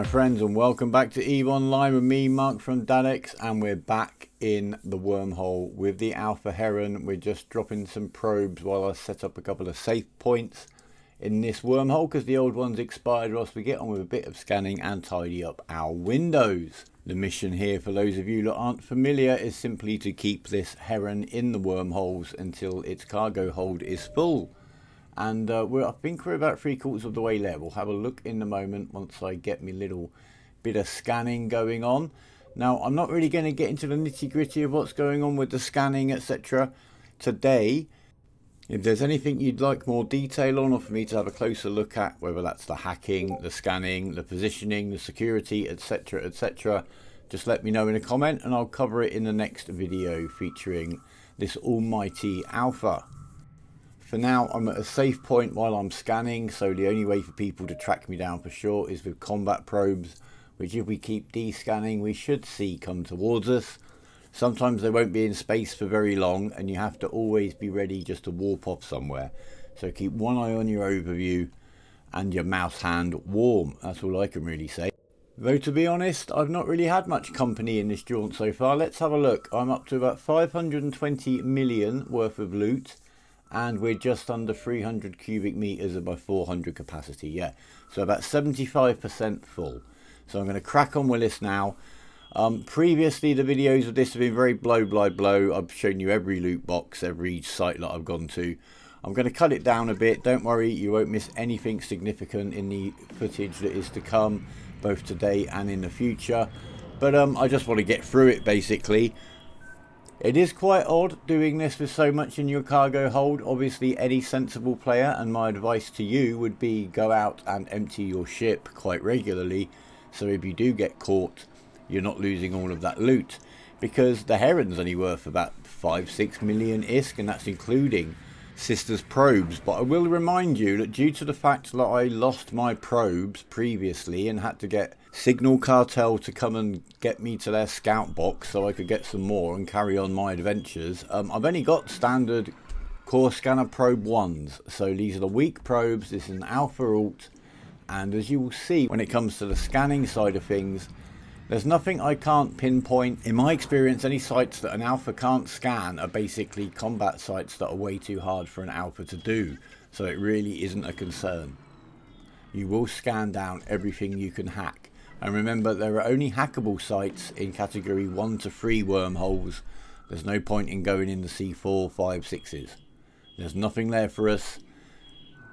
friends, and welcome back to EVE Online with me, Mark from Dadex, and we're back in the wormhole with the Alpha Heron. We're just dropping some probes while I set up a couple of safe points in this wormhole because the old ones expired, whilst we get on with a bit of scanning and tidy up our windows. The mission here, for those of you that aren't familiar, is simply to keep this Heron in the wormholes until its cargo hold is full. And I think we're about 3/4 of the way there. We'll have a look in a moment once I get my little bit of scanning going on. Now, I'm not really going to get into the nitty gritty of what's going on with the scanning, etc. today. If there's anything you'd like more detail on, or for me to have a closer look at, whether that's the hacking, the scanning, the positioning, the security, etc., etc., just let me know in a comment and I'll cover it in the next video featuring this almighty Alpha. For now, I'm at a safe point while I'm scanning, so the only way for people to track me down for sure is with combat probes, which if we keep de-scanning we should see come towards us. Sometimes they won't be in space for very long and you have to always be ready just to warp off somewhere. So keep one eye on your overview and your mouse hand warm, that's all I can really say. Though to be honest, I've not really had much company in this jaunt so far. Let's have a look. I'm up to about 520 million worth of loot. And we're just under 300 cubic meters of my 400 capacity, yeah. So about 75% full. So I'm going to crack on with this now. Previously, the videos of this have been very blow by blow. I've shown you every loot box, every site that I've gone to. I'm going to cut it down a bit. Don't worry, you won't miss anything significant in the footage that is to come, both today and in the future. But I just want to get through it, basically. It is quite odd doing this with so much in your cargo hold. Obviously, any sensible player, and my advice to you would be go out and empty your ship quite regularly, so if you do get caught, you're not losing all of that loot. Because the Heron's only worth about 5-6 million ISK, and that's including Sister's probes. But I will remind you that due to the fact that I lost my probes previously and had to get Signal Cartel to come and get me to their scout box so I could get some more and carry on my adventures, I've only got standard core scanner probe 1s. So these are the weak probes. This is an alpha alt, and as you will see when it comes to the scanning side of things, there's nothing I can't pinpoint. In my experience, any sites that an alpha can't scan are basically combat sites that are way too hard for an alpha to do, so it really isn't a concern. You will scan down everything you can hack. And remember, there are only hackable sites in category 1 to 3 wormholes. There's no point in going in the C4, 5, 6s. There's nothing there for us.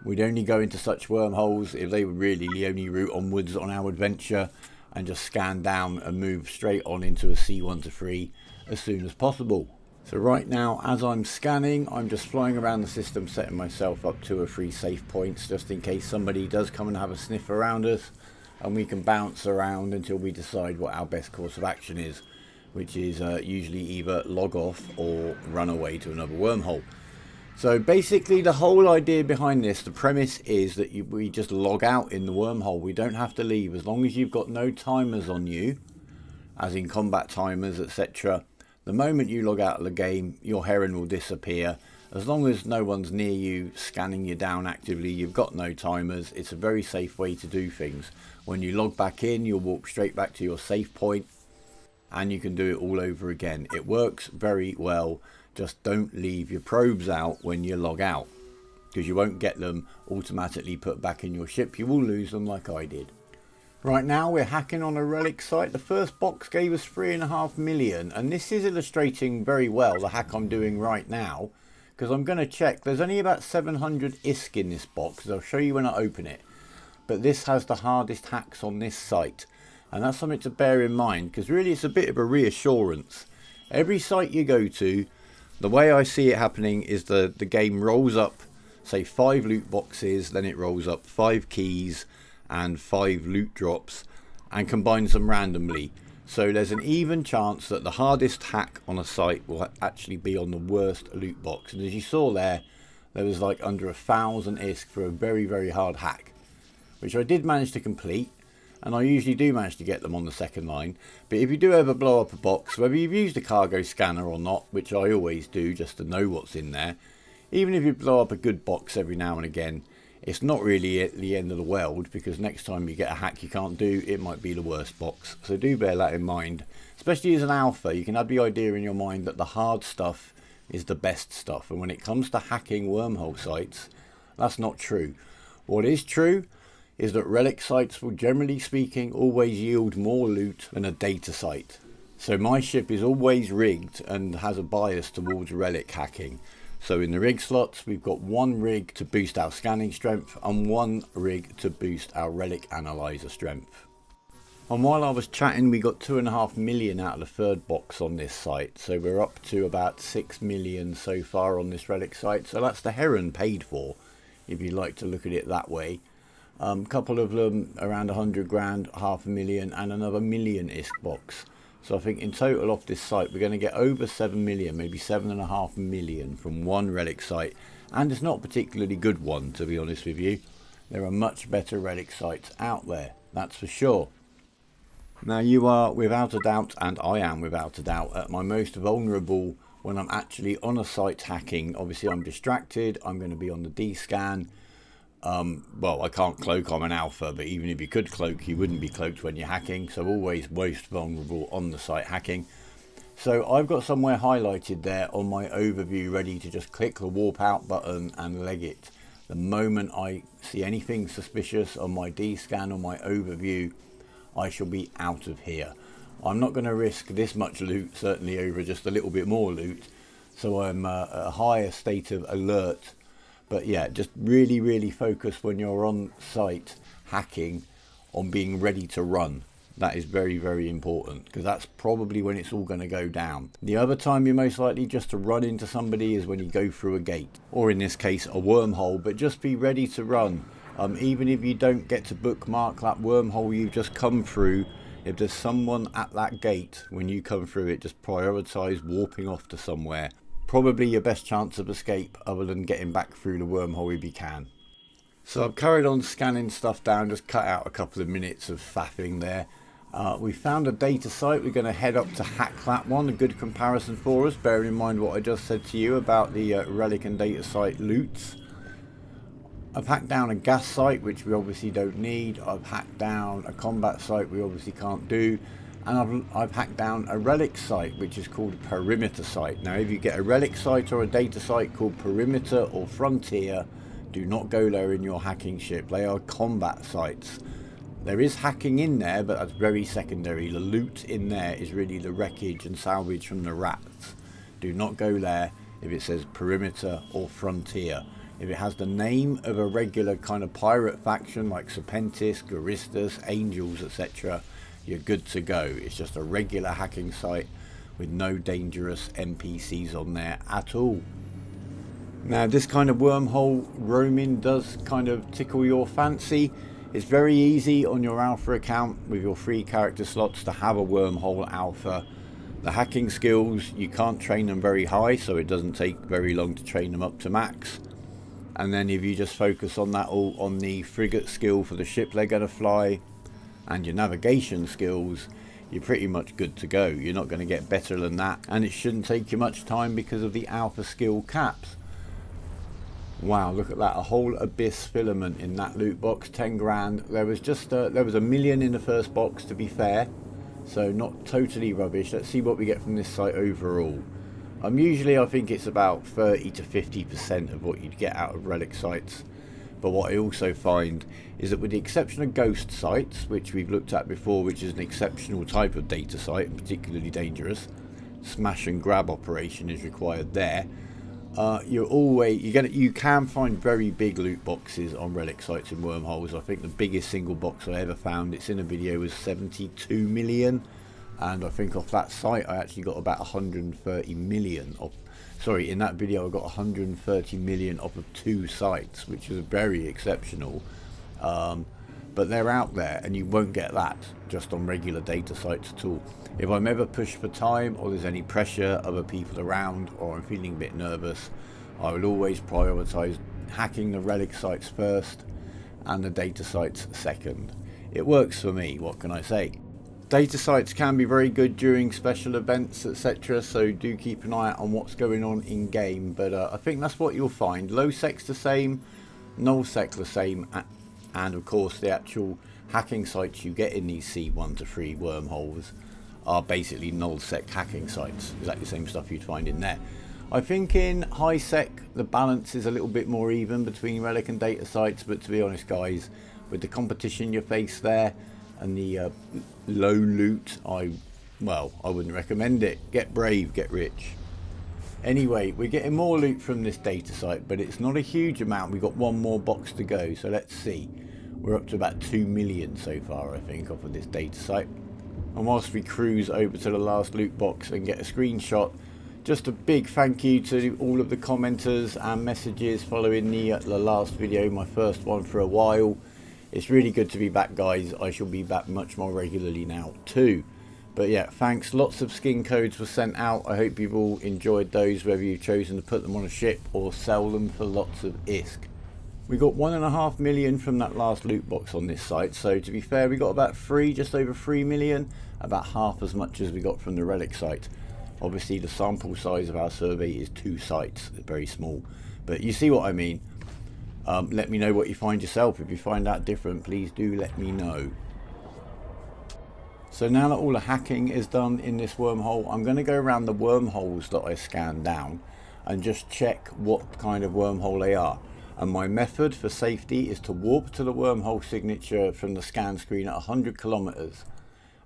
We'd only go into such wormholes if they were really the only route onwards on our adventure, and just scan down and move straight on into a C1 to 3 as soon as possible. So right now, as I'm scanning, I'm just flying around the system, setting myself up 2 or 3 safe points just in case somebody does come and have a sniff around us, and we can bounce around until we decide what our best course of action is, which is usually either log off or run away to another wormhole. So basically the whole idea behind this, the premise is that we just log out in the wormhole. We don't have to leave as long as you've got no timers on you, as in combat timers, etc. The moment you log out of the game, your Heron will disappear. As long as no one's near you scanning you down actively, you've got no timers. It's a very safe way to do things. When you log back in, you'll walk straight back to your safe point and you can do it all over again. It works very well. Just don't leave your probes out when you log out, because you won't get them automatically put back in your ship. You will lose them like I did. Right now we're hacking on a relic site. The first box gave us 3.5 million, and this is illustrating very well the hack I'm doing right now, because I'm going to check. There's only about 700 ISK in this box. I'll show you when I open it. But this has the hardest hacks on this site, and that's something to bear in mind, because really it's a bit of a reassurance. Every site you go to, the way I see it happening is the game rolls up, say 5 loot boxes, then it rolls up 5 keys and 5 loot drops and combines them randomly. So there's an even chance that the hardest hack on a site will actually be on the worst loot box. And as you saw there was like under 1,000 ISK for a very, very hard hack, which I did manage to complete. And I usually do manage to get them on the second line. But if you do ever blow up a box, whether you've used a cargo scanner or not, which I always do just to know what's in there, even if you blow up a good box every now and again, It's not really at the end of the world, because next time you get a hack you can't do, it might be the worst box. So do bear that in mind. Especially as an alpha, you can have the idea in your mind that the hard stuff is the best stuff. And when it comes to hacking wormhole sites, that's not true. What is true is that relic sites will, generally speaking, always yield more loot than a data site. So my ship is always rigged and has a bias towards relic hacking. So in the rig slots, we've got one rig to boost our scanning strength and one rig to boost our Relic Analyzer strength. And while I was chatting, we got 2.5 million out of the third box on this site. So we're up to about 6 million so far on this relic site. So that's the Heron paid for, if you like to look at it that way. Couple of them around 100 grand, 500,000, and another million ISK box. So I think in total off this site we're going to get over 7 million, maybe 7.5 million from one relic site. And it's not a particularly good one, to be honest with you. There are much better relic sites out there, that's for sure. Now you are without a doubt, and I am without a doubt, at my most vulnerable when I'm actually on a site hacking. Obviously I'm distracted, I'm going to be on the D-scan. Well, I can't cloak, I'm an alpha, but even if you could cloak, you wouldn't be cloaked when you're hacking, so always most vulnerable on the site hacking. So I've got somewhere highlighted there on my overview ready to just click the warp out button and leg it. The moment I see anything suspicious on my D-scan or my overview, I shall be out of here. I'm not going to risk this much loot, certainly over just a little bit more loot, so I'm at a higher state of alert. But yeah, just really focus when you're on site hacking on being ready to run. That is very important, because that's probably when it's all going to go down. The other time you're most likely just to run into somebody is when you go through a gate, or in this case a wormhole. But just be ready to run. Even if you don't get to bookmark that wormhole you've just come through, if there's someone at that gate when you come through it, just prioritize warping off to somewhere. Probably your best chance of escape, other than getting back through the wormhole if you can. So I've carried on scanning stuff down, just cut out a couple of minutes of faffing there. We found a data site. We're going to head up to hack that one, a good comparison for us, bearing in mind what I just said to you about the relic and data site loots. I've hacked down a gas site, which we obviously don't need. I've hacked down a combat site we obviously can't do. And I've hacked down a relic site, which is called a perimeter site. Now if you get a relic site or a data site called perimeter or frontier, do not go there in your hacking ship. They are combat sites. There is hacking in there, but that's very secondary. The loot in there is really the wreckage and salvage from the rats. Do not go there if it says perimeter or frontier. If it has the name of a regular kind of pirate faction like Serpentis, Garistas, Angels, etc., you're good to go. It's just a regular hacking site with no dangerous NPCs on there at all. Now this kind of wormhole roaming does kind of tickle your fancy. It's very easy on your alpha account with your free character slots to have a wormhole alpha. The hacking skills, you can't train them very high, so it doesn't take very long to train them up to max. And then if you just focus on that all on the frigate skill for the ship they're going to fly, and your navigation skills, you're pretty much good to go. You're not going to get better than that, and it shouldn't take you much time because of the alpha skill caps. Wow, look at that, a whole abyss filament in that loot box, 10 grand. There was just there was 1 million in the first box, to be fair, so not totally rubbish. Let's see what we get from this site overall. Usually I think it's about 30 to 50% of what you'd get out of relic sites. But what I also find is that with the exception of ghost sites, which we've looked at before, which is an exceptional type of data site and particularly dangerous, smash and grab operation is required there. You can find very big loot boxes on relic sites and wormholes. I think the biggest single box I ever found, it's in a video, was 72 million, and I think off that site I actually got about 130 million off. Sorry, in that video I got 130 million off of 2 sites, which is very exceptional. But they're out there, and you won't get that just on regular data sites at all. If I'm ever pushed for time, or there's any pressure, other people around, or I'm feeling a bit nervous, I will always prioritise hacking the relic sites first and the data sites second. It works for me, what can I say? Data sites can be very good during special events, etc., so do keep an eye out on what's going on in game. But I think that's what you'll find. Low sex the same, nullsec the same, and of course the actual hacking sites you get in these C1 to 3 wormholes are basically nullsec hacking sites, exactly the same stuff you'd find in there. I think in high sec the balance is a little bit more even between relic and data sites, but to be honest guys, with the competition you face there and the low loot, I wouldn't recommend it. Get brave, get rich. Anyway, we're getting more loot from this data site, but it's not a huge amount. We've got one more box to go, so let's see. We're up to about 2 million so far, I think, off of this data site. And whilst we cruise over to the last loot box and get a screenshot, just a big thank you to all of the commenters and messages following the last video, my first one for a while. It's really good to be back, guys. I shall be back much more regularly now too. But yeah, thanks. Lots of skin codes were sent out. I hope you've all enjoyed those, whether you've chosen to put them on a ship or sell them for lots of ISK. We got 1.5 million from that last loot box on this site, so to be fair, we got about just over 3 million, about half as much as we got from the relic site. Obviously the sample size of our survey is 2 sites, it's very small, but you see what I mean. Let me know what you find yourself. If you find that different, please do let me know. So now that all the hacking is done in this wormhole, I'm going to go around the wormholes that I scanned down and just check what kind of wormhole they are. And my method for safety is to warp to the wormhole signature from the scan screen at 100 kilometers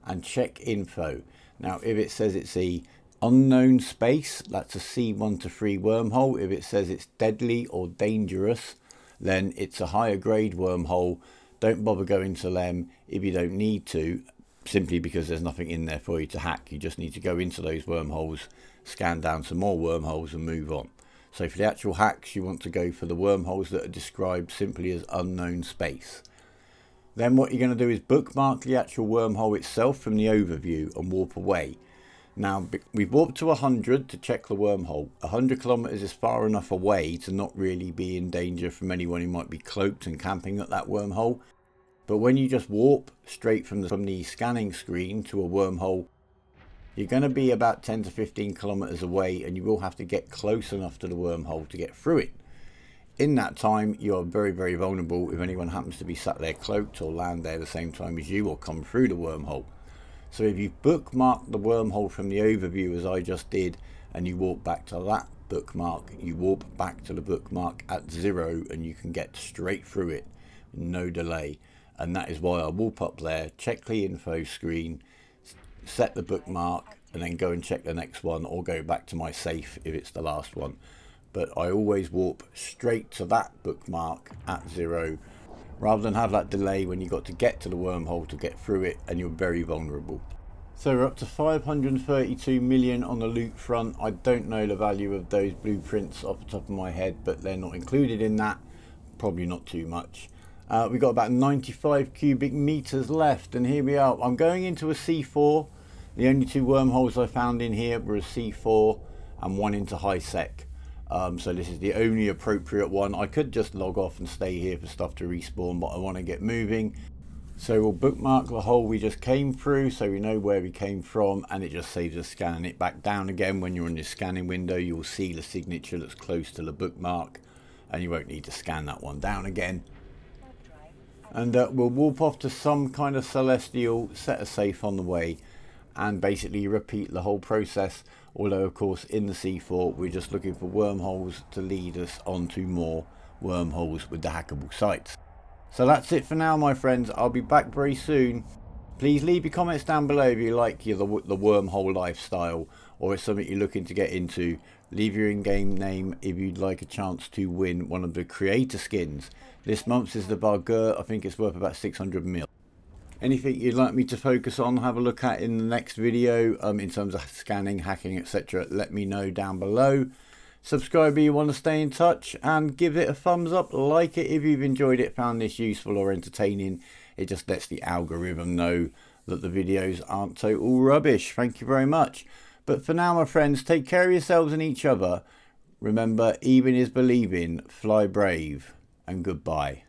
and check info. Now if it says it's a unknown space, that's a C1 to 3 wormhole. If it says it's deadly or dangerous, then it's a higher grade wormhole. Don't bother going to them if you don't need to, simply because there's nothing in there for you to hack. You just need to go into those wormholes, scan down some more wormholes and move on. So for the actual hacks, you want to go for the wormholes that are described simply as unknown space. Then what you're going to do is bookmark the actual wormhole itself from the overview and warp away. Now we've warped to 100 to check the wormhole. 100 kilometers is far enough away to not really be in danger from anyone who might be cloaked and camping at that wormhole. But when you just warp straight from the scanning screen to a wormhole, you're going to be about 10 to 15 kilometers away, and you will have to get close enough to the wormhole to get through it. In that time, you are very, very vulnerable if anyone happens to be sat there cloaked or land there at the same time as you or come through the wormhole. So if you bookmark the wormhole from the overview as I just did, and you walk back to that bookmark, you warp back to the bookmark at 0 and you can get straight through it, no delay. And that is why I warp up there, check the info screen, set the bookmark, and then go and check the next one, or go back to my safe if it's the last one. But I always warp straight to that bookmark at 0, rather than have that delay when you got to get to the wormhole to get through it, and you're very vulnerable. So we're up to 532 million on the loot front. I don't know the value of those blueprints off the top of my head, but they're not included in that. Probably not too much. We've got about 95 cubic meters left, and here we are. I'm going into a C4. The only 2 wormholes I found in here were a C4 and one into high sec. So this is the only appropriate one. I could just log off and stay here for stuff to respawn, but I want to get moving. So we'll bookmark the hole we just came through so we know where we came from, and it just saves us scanning it back down again. When you're in this scanning window, you'll see the signature that's close to the bookmark, and you won't need to scan that one down again. And we'll warp off to some kind of celestial, set a safe on the way, and basically repeat the whole process. Although of course in the C4 we're just looking for wormholes to lead us onto more wormholes with the hackable sites. So that's it for now, my friends. I'll be back very soon. Please leave your comments down below if you like the wormhole lifestyle, or it's something you're looking to get into. Leave your in-game name if you'd like a chance to win one of the creator skins. This month's is the Bargur. I think it's worth about 600 mil. Anything you'd like me to focus on, have a look at in the next video, in terms of scanning, hacking, etc., let me know down below. Subscribe if you want to stay in touch, and give it a thumbs up, like it if you've enjoyed it, found this useful or entertaining. It just lets the algorithm know that the videos aren't total rubbish. Thank you very much. But for now, my friends, take care of yourselves and each other. Remember, even is believing, fly brave, and goodbye.